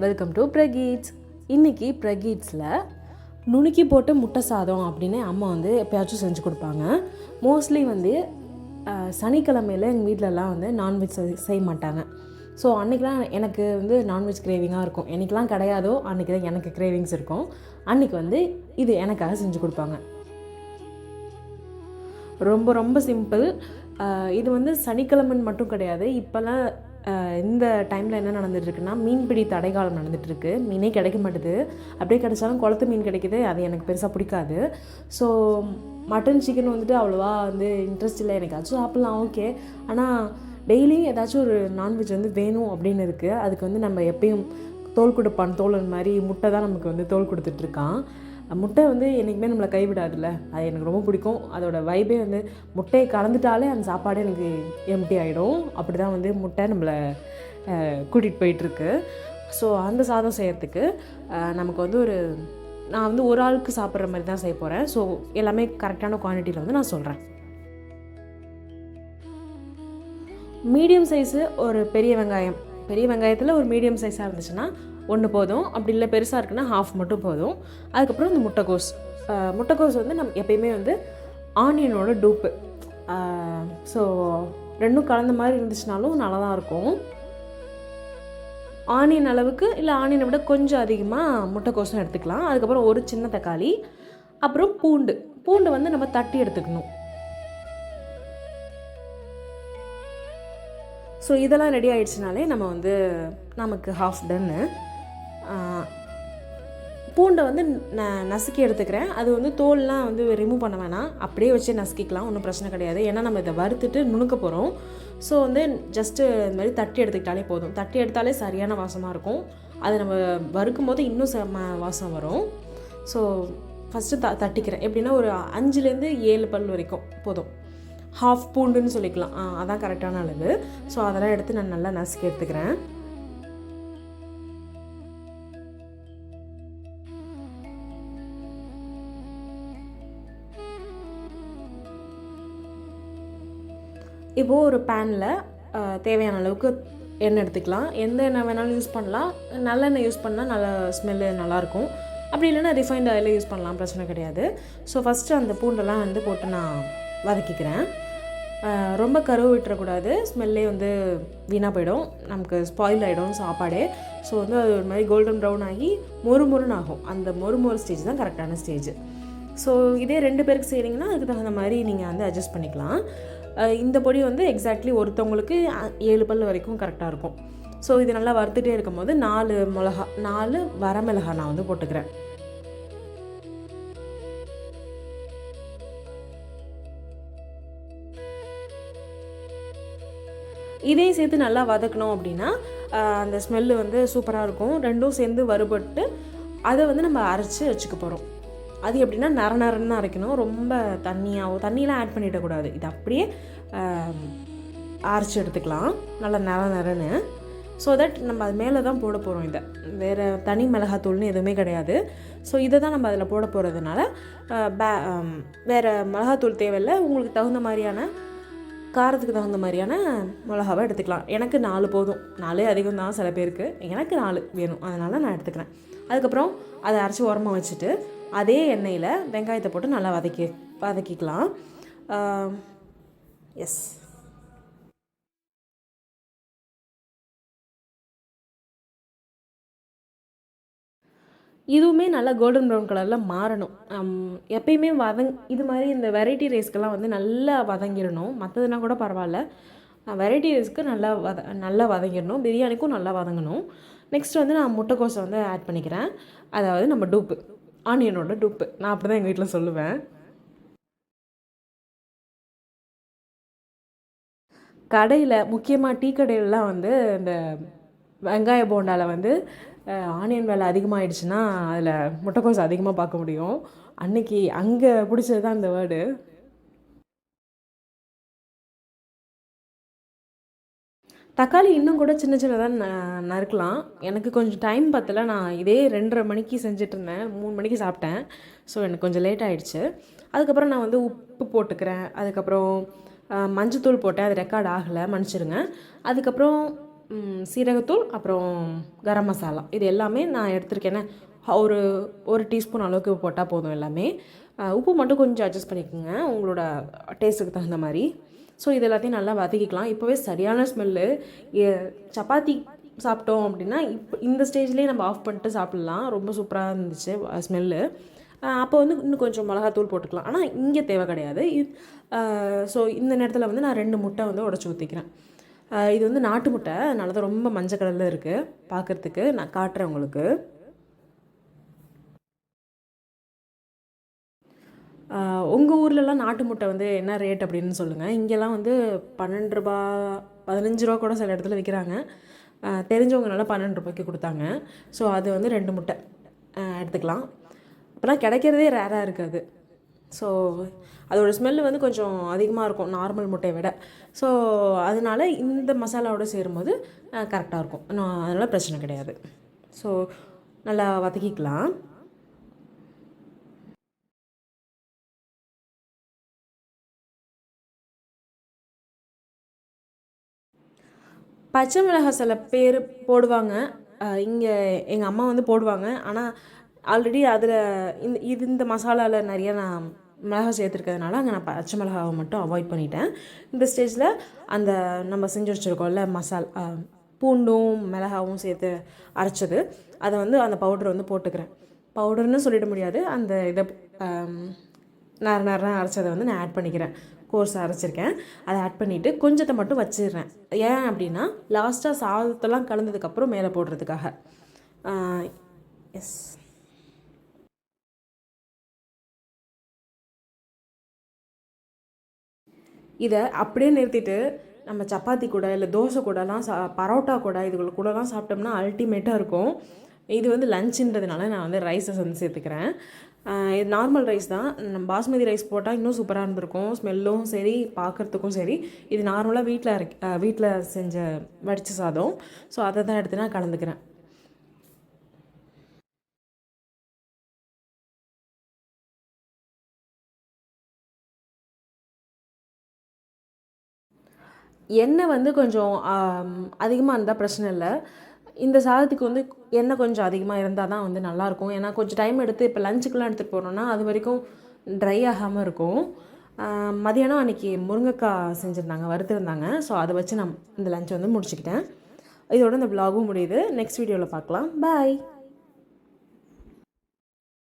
Welcome to பிரகீட்ஸ். இன்றைக்கி பிரகீட்ஸில் நுணுக்கி போட்டு முட்டை சாதம் அப்படின்னு அம்மா வந்து எப்போயாச்சும் செஞ்சு கொடுப்பாங்க. மோஸ்ட்லி வந்து சனிக்கிழமையில் எங்கள் வீட்டிலலாம் வந்து நான்வெஜ் செய்ய மாட்டாங்க. ஸோ அன்றைக்கெலாம் எனக்கு வந்து நான்வெஜ் கிரேவிங்காக இருக்கும். என்றைக்கெலாம் கிடையாதோ அன்றைக்கி தான் எனக்கு கிரேவிங்ஸ் இருக்கும். அன்றைக்கி வந்து இது எனக்காக செஞ்சு கொடுப்பாங்க. ரொம்ப ரொம்ப சிம்பிள். இது வந்து சனிக்கிழமைன்னு மட்டும் கிடையாது. இப்போல்லாம் இந்த டைமில் என்ன நடந்துகிட்ருக்குன்னா, மீன்பிடி தடைக்காலம் நடந்துகிட்ருக்கு. மீனே கிடைக்க மாட்டுது. அப்படியே கிடைச்சாலும் குளத்து மீன் கிடைக்கிது. அது எனக்கு பெருசாக பிடிக்காது. ஸோ மட்டன் சிக்கன் வந்துட்டு அவ்வளோவா வந்து இன்ட்ரெஸ்ட் இல்லை. எனக்காச்சும் சாப்பிட்லாம், ஓகே. ஆனால் டெய்லியும் ஏதாச்சும் ஒரு நான்வெஜ் வந்து வேணும் அப்படின்னு இருக்குது. அதுக்கு வந்து நம்ம எப்பயும் தோல் கொடுப்பான் தோழன் மாதிரி முட்டை தான் நமக்கு வந்து தோல் கொடுத்துட்ருக்கான். முட்டை வந்து என்றைக்குமே நம்மளை கைவிடாதுல்ல. அது எனக்கு ரொம்ப பிடிக்கும். அதோட வைபே வந்து முட்டையை கலந்துட்டாலே அந்த சாப்பாடு எனக்கு எம்டி ஆகிடும். அப்படி தான் வந்து முட்டை நம்மளை கூட்டிகிட்டு போயிட்டுருக்கு. ஸோ அந்த சாதம் செய்கிறதுக்கு நமக்கு வந்து நான் வந்து ஒரு ஆளுக்கு சாப்பிட்ற மாதிரி தான் செய்ய போகிறேன். ஸோ எல்லாமே கரெக்டான குவான்டிட்டியில் வந்து நான் சொல்கிறேன். மீடியம் சைஸு ஒரு பெரிய வெங்காயம். பெரிய வெங்காயத்தில் ஒரு மீடியம் சைஸாக இருந்துச்சுன்னா ஒன்று போதும். அப்படி இல்லை பெருசாக இருக்குன்னா ஹாஃப் மட்டும் போதும். அதுக்கப்புறம் இந்த முட்டைக்கோஸ் வந்து நம்ம எப்பயுமே வந்து ஆனியனோட டூப்பு. ஸோ ரெண்டும் கலந்த மாதிரி இருந்துச்சுனாலும் நல்லா தான் இருக்கும். ஆனியன் அளவுக்கு இல்லை ஆனியனை விட கொஞ்சம் அதிகமாக முட்டைக்கோஸும் எடுத்துக்கலாம். அதுக்கப்புறம் ஒரு சின்ன தக்காளி, அப்புறம் பூண்டு வந்து நம்ம தட்டி எடுத்துக்கணும். ஸோ இதெல்லாம் ரெடி ஆகிடுச்சினாலே நமக்கு ஹாஃப் டன்னு. பூண்டை வந்து நான் நசுக்கி எடுத்துக்கிறேன். அது வந்து தோல்லாம் வந்து ரிமூவ் பண்ண வேணாம், அப்படியே வச்சு நசுக்கிக்கலாம், ஒன்றும் பிரச்சனை கிடையாது. ஏன்னா நம்ம இதை வறுத்துட்டு நுணுக்க போகிறோம். ஸோ வந்து ஜஸ்ட்டு இந்த மாதிரி தட்டி எடுத்துக்கிட்டாலே போதும். தட்டி எடுத்தாலே சரியான வாசமாக இருக்கும். அது நம்ம வறுக்கும் போது இன்னும் வாசம் வரும். ஸோ ஃபஸ்ட்டு தட்டிக்கிறேன். எப்படின்னா ஒரு 5லேருந்து 7 பல் வரைக்கும் போதும். ஹாஃப் பூண்டுன்னு சொல்லிக்கலாம், அதான் கரெக்டான அளவு. ஸோ அதெல்லாம் எடுத்து நான் நல்லா நசுக்கி எடுத்துக்கிறேன். இப்போது ஒரு பேனில் தேவையான அளவுக்கு எண்ணெய் எடுத்துக்கலாம். எந்த எண்ணெய் வேணாலும் யூஸ் பண்ணலாம். நல்லெண்ணெய் யூஸ் பண்ணால் நல்ல ஸ்மெல்லு நல்லாயிருக்கும். அப்படி இல்லைன்னா ரிஃபைண்ட் ஆயில் யூஸ் பண்ணலாம், பிரச்சனை கிடையாது. ஸோ ஃபஸ்ட்டு அந்த பூண்டெல்லாம் வந்து போட்டு நான் வதக்கிக்கிறேன். ரொம்ப கருவு விட்டுறக்கூடாது, ஸ்மெல்லே வந்து வீணாக போயிடும், நமக்கு ஸ்பாயில் ஆகிடும் சாப்பாடே. ஸோ வந்து அது ஒரு மாதிரி கோல்டன் ப்ரௌன் ஆகி மொறுமொறுன்னு ஆகும். அந்த மொறுமொறு ஸ்டேஜ் தான் கரெக்டான ஸ்டேஜ். ஸோ இதே 2 பேருக்கு செய்கிறீங்கன்னா அதுக்கு தகுந்த மாதிரி நீங்கள் வந்து அட்ஜஸ்ட் பண்ணிக்கலாம். இந்த பொடி வந்து எக்ஸாக்ட்லி ஒருத்தவங்களுக்கு 7 பல் வரைக்கும் கரெக்டாக இருக்கும். ஸோ இது நல்லா வறுத்துட்டே இருக்கும் போது 4 வரமிளகா நான் வந்து போட்டுக்கிறேன். இதையும் சேர்த்து நல்லா வதக்கணும் அப்படின்னா அந்த ஸ்மெல்லு வந்து சூப்பராக இருக்கும். ரெண்டும் சேர்ந்து வறுபட்டு அதை வந்து நம்ம அரைச்சி வச்சுக்க போகிறோம். அது எப்படின்னா நரன்னு அரைக்கணும். ரொம்ப தண்ணியெலாம் ஆட் பண்ணிடக்கூடாது. இது அப்படியே அரைச்சி எடுத்துக்கலாம் நல்லா நரன்னு. ஸோ தட் நம்ம அது மேலே தான் போட போகிறோம். இதை வேறு தனி மிளகாத்தூள்னு எதுவுமே கிடையாது. ஸோ இதை தான் நம்ம அதில் போட போகிறதுனால வேறு மிளகாத்தூள் தேவையில்லை. உங்களுக்கு தகுந்த மாதிரியான காரத்துக்கு தகுந்த மாதிரியான மிளகாவை எடுத்துக்கலாம். எனக்கு 4 போதும். 4 அதிகம் தான் சில பேருக்கு, எனக்கு 4 வேணும், அதனால் நான் எடுத்துக்கிறேன். அதுக்கப்புறம் அதை அரைச்சி உரமாக வச்சுட்டு அதே எண்ணெயில் வெங்காயத்தை போட்டு நல்லா வதக்கிக்கலாம். எஸ், இதுவுமே நல்லா கோல்டன் ப்ரௌன் கலரில் மாறணும். எப்பயுமே இது மாதிரி இந்த வெரைட்டி ரைஸ்க்கெல்லாம் வந்து நல்லா வதங்கிடணும். மற்றதுனா கூட பரவாயில்ல, வெரைட்டி ரைஸ்க்கு நல்லா வதங்கிடணும். பிரியாணிக்கும் நல்லா வதங்கணும். நெக்ஸ்ட் வந்து நான் முட்டைக்கோஸை வந்து ஆட் பண்ணிக்கிறேன். அதாவது நம்ம டூப்பு, ஆனியனோட டூப்பு. நான் அப்படி தான் எங்கள் வீட்டில் சொல்லுவேன். கடையில், முக்கியமாக டீ கடையிலலாம் வந்து இந்த வெங்காய போண்டாவில் வந்து ஆனியன் விலை அதிகமாகிடுச்சுன்னா அதில் முட்டைக்கோஸ் அதிகமாக பார்க்க முடியும். அன்றைக்கி அங்கே பிடிச்சது தான் இந்த வேர்டு. தக்காளி இன்னும் கூட சின்ன சின்னதாக நறுக்கலாம். எனக்கு கொஞ்சம் டைம் பத்தலை. நான் இதே 2:30 மணிக்கு செஞ்சிட்ருந்தேன், 3 மணிக்கு சாப்பிட்டேன். ஸோ எனக்கு கொஞ்சம் லேட் ஆகிடுச்சு. அதுக்கப்புறம் நான் வந்து உப்பு போட்டுக்கிறேன். அதுக்கப்புறம் மஞ்சத்தூள் போட்டேன், அது ரெக்கார்ட் ஆகலை, மன்னிச்சிடுங்க. அதுக்கப்புறம் சீரகத்தூள், அப்புறம் கரம் மசாலா இது எல்லாமே நான் எடுத்திருக்கேன். ஒரு ஒரு டீஸ்பூன் அளவுக்கு போட்டால் போதும் எல்லாமே. உப்பு மட்டும் கொஞ்சம் அட்ஜஸ்ட் பண்ணிக்கோங்க உங்களோட டேஸ்ட்டுக்கு தகுந்த மாதிரி. ஸோ இது எல்லாத்தையும் நல்லா வதக்கிக்கலாம். இப்போவே சரியான ஸ்மெல்லு. சப்பாத்தி சாப்பிட்டோம் அப்படின்னா இந்த ஸ்டேஜ்லேயே நம்ம ஆஃப் பண்ணிட்டு சாப்பிட்லாம். ரொம்ப சூப்பராக இருந்துச்சு ஸ்மெல்லு. அப்போ வந்து இன்னும் கொஞ்சம் மிளகாத்தூள் போட்டுக்கலாம். ஆனால் இங்கே தேவை கிடையாது. ஸோ இந்த நேரத்தில் வந்து நான் 2 முட்டை வந்து உடச்சி ஊற்றிக்கிறேன். இது வந்து நாட்டு முட்டை, அதனால தான் ரொம்ப மஞ்சள் கலரில் இருக்குது பார்க்குறதுக்கு. நான் காட்டுறேன் உங்களுக்கு. உங்கள் ஊர்லலாம் நாட்டு முட்டை வந்து என்ன ரேட் அப்படின்னு சொல்லுங்கள். இங்கெல்லாம் வந்து 12 ரூபா 15 ரூபா கூட சில இடத்துல விற்கிறாங்க. தெரிஞ்சவங்கனால 12 ரூபாய்க்கு கொடுத்தாங்க. ஸோ அது வந்து 2 முட்டை எடுத்துக்கலாம். அப்போலாம் கிடைக்கிறதே ரேராக இருக்காது. ஸோ அதோடய ஸ்மெல்லு வந்து கொஞ்சம் அதிகமாக இருக்கும் நார்மல் முட்டையை விட. ஸோ அதனால் இந்த மசாலாவோடு சேரும்போது கரெக்டாக இருக்கும். அதனால் பிரச்சனை கிடையாது. ஸோ நல்லா வதக்கிக்கலாம். பச்சை மிளகாய் சில பேர் போடுவாங்க. இங்கே எங்கள் அம்மா வந்து போடுவாங்க. ஆனால் ஆல்ரெடி அதில் இந்த மசாலாவில் நிறைய நான் மிளகாய் சேர்த்துருக்கிறதுனால அங்கே நான் பச்சை மிளகாவை மட்டும் அவாய்ட் பண்ணிட்டேன். இந்த ஸ்டேஜில் அந்த நம்ம செஞ்சு வச்சுருக்கோம்ல பூண்டும் மிளகாவும் சேர்த்து அரைச்சது, அதை வந்து அந்த பவுடரை வந்து போட்டுக்கிறேன். பவுடர்னு சொல்லிட முடியாது, அந்த இதை நேரம் அரைச்சதை வந்து நான் ஆட் பண்ணிக்கிறேன். கோர்ஸை அரைச்சிருக்கேன், அதை ஆட் பண்ணிவிட்டு கொஞ்சத்தை மட்டும் வச்சிடுறேன். ஏன் அப்படின்னா லாஸ்ட்டாக சாதத்தெல்லாம் கலந்ததுக்கப்புறம் மேலே போடுறதுக்காக. எஸ், இதை அப்படியே நிறுத்திட்டு நம்ம சப்பாத்தி கூட இல்லை தோசை கூடலாம் பரோட்டா கூட இதுகள் கூடலாம் சாப்பிட்டோம்னா அல்டிமேட்டாக இருக்கும். இது வந்து லஞ்சுன்றதுனால நான் வந்து ரைஸை வந்து சேர்த்துக்கிறேன். இது நார்மல் ரைஸ் தான். பாஸ்மதி ரைஸ் போட்டால் இன்னும் சூப்பராக இருந்திருக்கும். ஸ்மெல்லும் சரி, பார்க்குறதுக்கும் சரி. இது நார்மலாக வீட்டில் செஞ்ச வடித்த சாதம். ஸோ அதை தான் எடுத்து நான் கலந்துக்கிறேன். எண்ணெய் வந்து கொஞ்சம் அதிகமாக இருந்தால் பிரச்சனை இல்லை. இந்த சாதத்துக்கு வந்து எண்ணெய் கொஞ்சம் அதிகமாக இருந்தால் தான் வந்து நல்லாயிருக்கும். ஏன்னா கொஞ்சம் டைம் எடுத்து இப்போ லஞ்சுக்கெலாம் எடுத்துகிட்டு போனோன்னா அது வரைக்கும் ட்ரை ஆகாமல் இருக்கும். மதியானம் அன்றைக்கி முருங்கைக்காய் செஞ்சுருந்தாங்க, வறுத்துருந்தாங்க. ஸோ அதை வச்சு நான் இந்த லஞ்சை வந்து முடிச்சுக்கிட்டேன். இதோட இந்த விலாகும் முடியுது. நெக்ஸ்ட் வீடியோவில் பார்க்கலாம். பாய்.